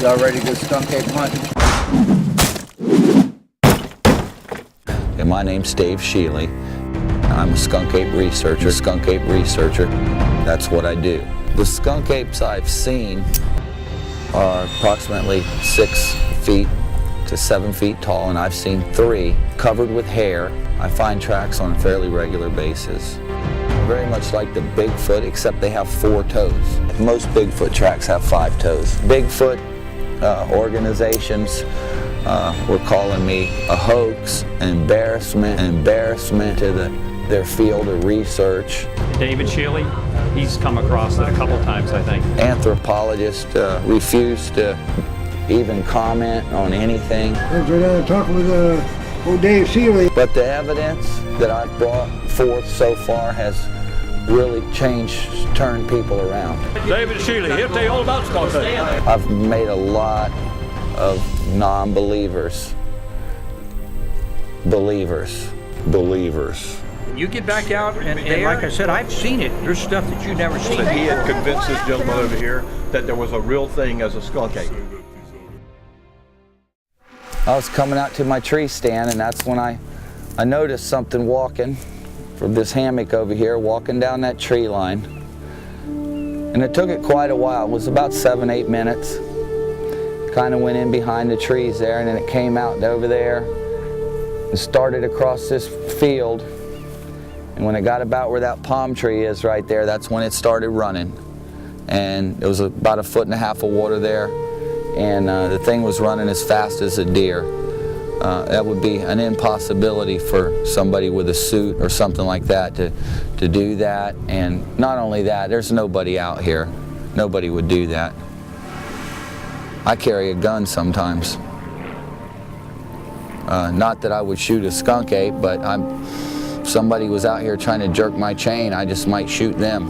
Y'all ready to go skunk ape hunting? And my name's Dave Shealy. I'm a skunk ape researcher. That's what I do. The skunk apes I've seen are approximately 6 feet to 7 feet tall, and I've seen 3 covered with hair. I find tracks on a fairly regular basis. Very much like the Bigfoot, except they have 4 toes. Most Bigfoot tracks have 5 toes. Bigfoot organizations were calling me a hoax, embarrassment to their field of research. David Shealy, he's come across it a couple times, I think. Anthropologists refuse to even comment on anything. I was talking with old Dave Shealy. But the evidence that I've brought forth so far has really turned people around. David Shealy, he'll tell you all about skunk ape. I've made a lot of non-believers believers. You get back out, and like I said, I've seen it. There's stuff that you've never seen. He had convinced this gentleman over here that there was a real thing as a skunk ape. I was coming out to my tree stand, and that's when I noticed something walking from this hammock over here, walking down that tree line. And it took it quite a while. It was about 7-8 minutes. Kind of went in behind the trees there, and then it came out over there and started across this field. And when it got about where that palm tree is right there, that's when it started running. And it was about 1.5 feet of water there, and the thing was running as fast as a deer. That would be an impossibility for somebody with a suit or something like that to do that. And not only that, there's nobody out here. Nobody would do that. I carry a gun sometimes. Not that I would shoot a skunk ape, but somebody was out here trying to jerk my chain, I just might shoot them.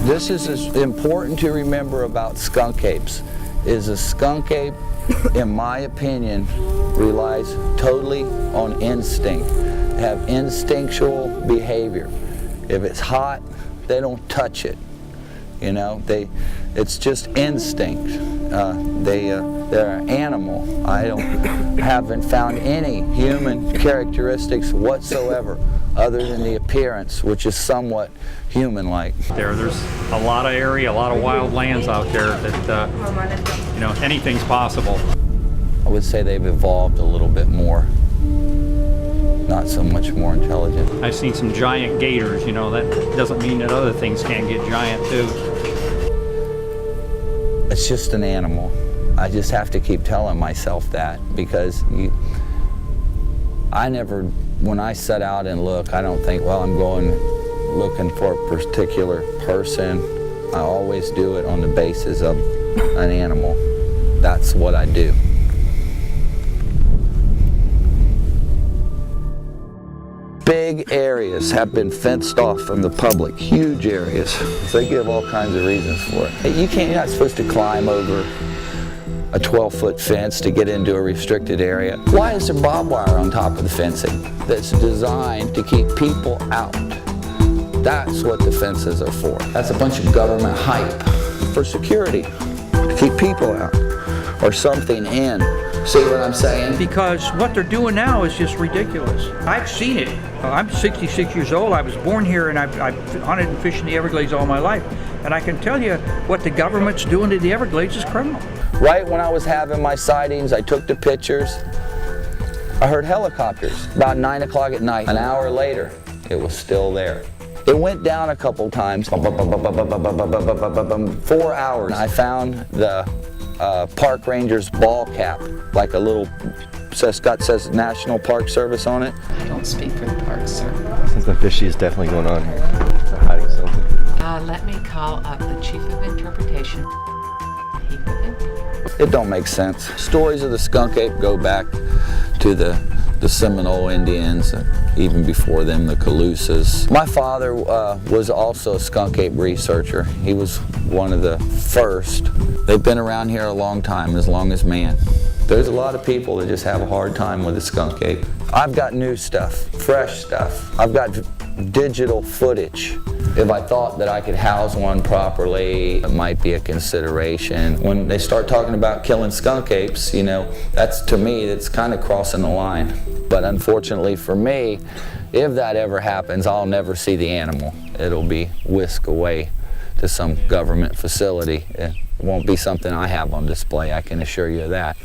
This is important to remember about skunk apes, is a skunk ape, in my opinion, relies totally on instinct. They have instinctual behavior. If it's hot, they don't touch it. You know, it's just instinct. They're an animal. I haven't found any human characteristics whatsoever other than the appearance, which is somewhat human-like. There's a lot of area, a lot of wild lands out there that, you know, anything's possible. I would say they've evolved a little bit more, not so much more intelligent. I've seen some giant gators, you know, that doesn't mean that other things can't get giant too. It's just an animal. I just have to keep telling myself that, because when I set out and look, I don't think, well, I'm going looking for a particular person. I always do it on the basis of an animal. That's what I do. Big areas have been fenced off from the public, huge areas. So they give all kinds of reasons for it. You're not supposed to climb over a 12-foot fence to get into a restricted area. Why is there barbed wire on top of the fencing that's designed to keep people out? That's what the fences are for. That's a bunch of government hype for security, to keep people out or something in. See what I'm saying? Because what they're doing now is just ridiculous. I've seen it. I'm 66 years old. I was born here, and I've hunted and fished in the Everglades all my life. And I can tell you what the government's doing to the Everglades is criminal. Right when I was having my sightings, I took the pictures. I heard helicopters about 9 o'clock at night. An hour later, it was still there. It went down a couple times, 4 hours. I found the park ranger's ball cap, like a little, says National Park Service on it. I don't speak for the park, sir. Something fishy is definitely going on here. They're hiding something. Let me call up the chief of interpretation. He will interpret. It don't make sense. Stories of the skunk ape go back to the Seminole Indians, even before them, the Calusas. My father was also a skunk ape researcher. He was one of the first. They've been around here a long time, as long as man. There's a lot of people that just have a hard time with the skunk ape. I've got new stuff, fresh stuff. I've got digital footage If I thought that I could house one properly, it might be a consideration. When they start talking about killing skunk apes, you know, that's, to me, that's kind of crossing the line. But unfortunately for me, if that ever happens, I'll never see the animal. It'll be whisked away to some government facility. It won't be something I have on display, I can assure you of that.